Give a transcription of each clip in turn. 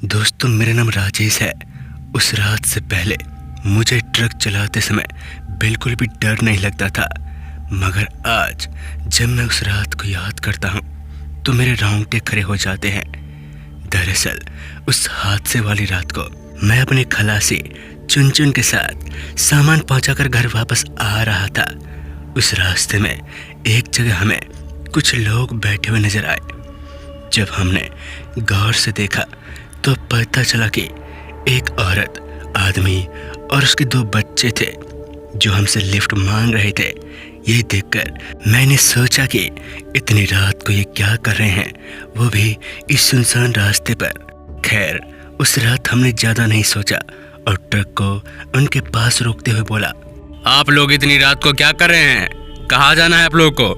दोस्तों, मेरा नाम राजेश है। उस रात से पहले मुझे ट्रक चलाते समय बिल्कुल भी डर नहीं लगता था, मगर आज जब मैं उस रात को याद करता हूँ तो मेरे रोंगटे खड़े हो जाते हैं। दरअसल उस हादसे वाली रात को मैं अपने खलासी चुन के साथ सामान पहुंचाकर घर वापस आ रहा था। उस रास्ते में एक जगह हमें कुछ लोग बैठे हुए नजर आए। जब हमने गौर से देखा तो पता चला कि एक औरत, आदमी और उसके 2 बच्चे थे जो हमसे लिफ्ट मांग रहे थे। ये देखकर मैंने सोचा कि इतनी रात को ये क्या कर रहे हैं, वो भी इस सुनसान रास्ते पर। खैर, उस रात हमने ज़्यादा नहीं सोचा और ट्रक को उनके पास रोकते हुए बोला, आप लोग इतनी रात को क्या कर रहे हैं? कहाँ जाना है आप लोग को?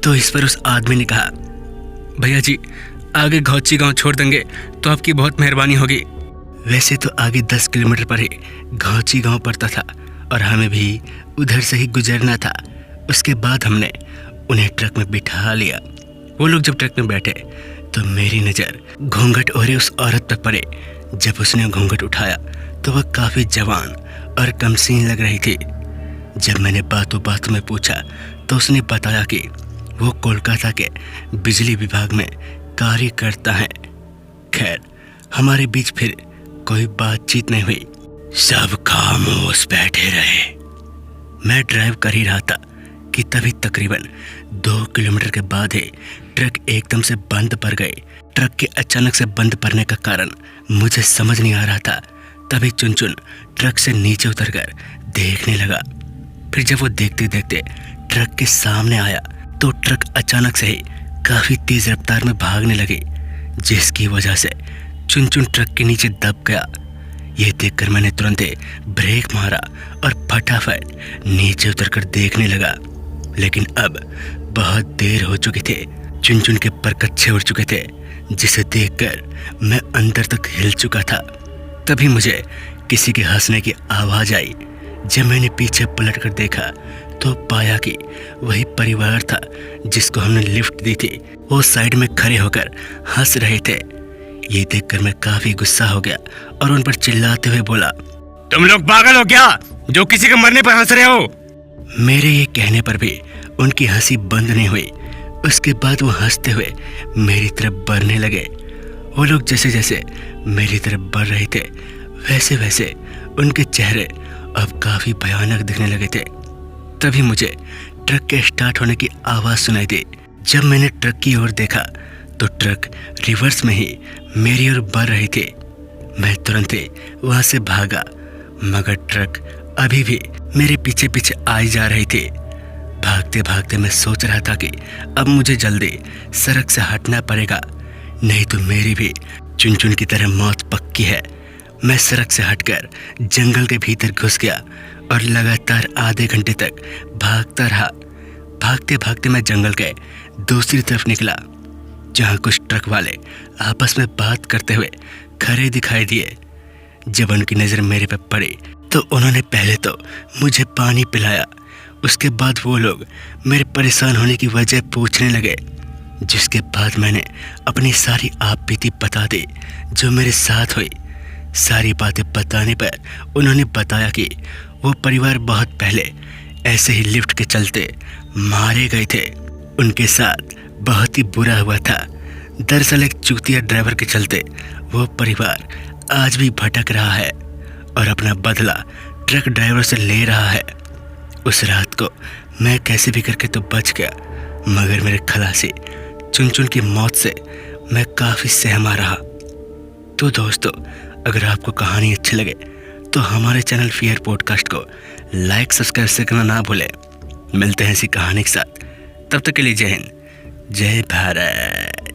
तो इस पर उस आदमी ने कहा, भैया जी, आगे घौची गांव छोड़ देंगे तो आपकी बहुत मेहरबानी होगी। वैसे तो आगे 10 किलोमीटर पर ही घौची गांव पड़ता था और हमें भी उधर से ही गुजरना था। उसके बाद हमने उन्हें ट्रक में बिठा लिया। वो लोग जब ट्रक में बैठे तो मेरी नज़र घूंघट ओढ़े उस औरत पर पड़े। जब उसने घूंघट उठाया तो वह काफ़ी जवान और कमसीन लग रही थी। जब मैंने बातों बातों में पूछा तो उसने बताया कि वो कोलकाता के बिजली विभाग में कार्य करता है। खैर, हमारे बीच फिर कोई बातचीत नहीं हुई। सब खामोश बैठे रहे। मैं ड्राइव कर ही रहा था कि तभी तकरीबन 2 किलोमीटर के बाद ही ट्रक एकदम से बंद पड़ गई। ट्रक के अचानक से बंद पड़ने का कारण मुझे समझ नहीं आ रहा था। तभी चुन ट्रक से नीचे उतरकर देखने लगा। फिर जब वो देखते देखते ट्रक के सामने आया तो ट्रक अचानक से ही काफ़ी तेज रफ्तार में भागने लगी, जिसकी वजह से चुन ट्रक के नीचे दब गया। ये देखकर मैंने तुरंत ब्रेक मारा और फटाफट नीचे उतरकर देखने लगा। लेकिन अब बहुत देर हो चुकी थी। चुन के पर कच्छे उड़ चुके थे, जिसे देखकर मैं अंदर तक हिल चुका था। तभी मुझे किसी के हंसने की आवाज़ आई। जब मैंने पीछे पलट कर देखा तो पाया कि वही परिवार था जिसको हमने लिफ्ट दी थी। वो साइड में खड़े होकर हंस रहे थे। ये देखकर मैं काफ़ी गुस्सा हो गया और उन पर चिल्लाते हुए बोला, तुम लोग पागल हो क्या, जो किसी के मरने पर हंस रहे हो? मेरे ये कहने पर भी उनकी हंसी बंद नहीं हुई। उसके बाद वो हंसते हुए मेरी तरफ बढ़ने लगे। वो लोग जैसे जैसे मेरी तरफ बढ़ रहे थे वैसे वैसे उनके चेहरे अब काफ़ी भयानक दिखने लगे थे। तभी मुझे ट्रक के स्टार्ट होने की आवाज़ सुनाई दी। जब मैंने ट्रक की ओर देखा तो ट्रक रिवर्स में ही मेरी ओर बढ़ रही थी। मैं तुरंत ही वहाँ से भागा, मगर ट्रक अभी भी मेरे पीछे पीछे आई जा रही थी। भागते भागते मैं सोच रहा था कि अब मुझे जल्दी सड़क से हटना पड़ेगा, नहीं तो मेरी भी चुन की तरह मौत पक्की है। मैं सड़क से हटकर जंगल के भीतर घुस गया और लगातार आधे घंटे तक भागता रहा। भागते भागते मैं जंगल के दूसरी तरफ निकला, जहाँ कुछ ट्रक वाले आपस में बात करते हुए खड़े दिखाई दिए। जब उनकी नज़र मेरे पर पड़ी तो उन्होंने पहले तो मुझे पानी पिलाया। उसके बाद वो लोग मेरे परेशान होने की वजह पूछने लगे, जिसके बाद मैंने अपनी सारी आपबीती बता दी जो मेरे साथ हुई। सारी बातें बताने पर उन्होंने बताया कि वो परिवार बहुत पहले ऐसे ही लिफ्ट के चलते मारे गए थे। उनके साथ बहुत ही बुरा हुआ था। दरअसल एक चूतिया ड्राइवर के चलते वो परिवार आज भी भटक रहा है और अपना बदला ट्रक ड्राइवर से ले रहा है। उस रात को मैं कैसे भी करके तो बच गया, मगर मेरे खलासी चुन की मौत से मैं काफ़ी सहमा रहा। तो दोस्तों, अगर आपको कहानी अच्छी लगे तो हमारे चैनल फियर पॉडकास्ट को लाइक सब्सक्राइब करना ना भूलें। मिलते हैं ऐसी कहानी के साथ। तब तक के लिए जय हिंद, जय भारत।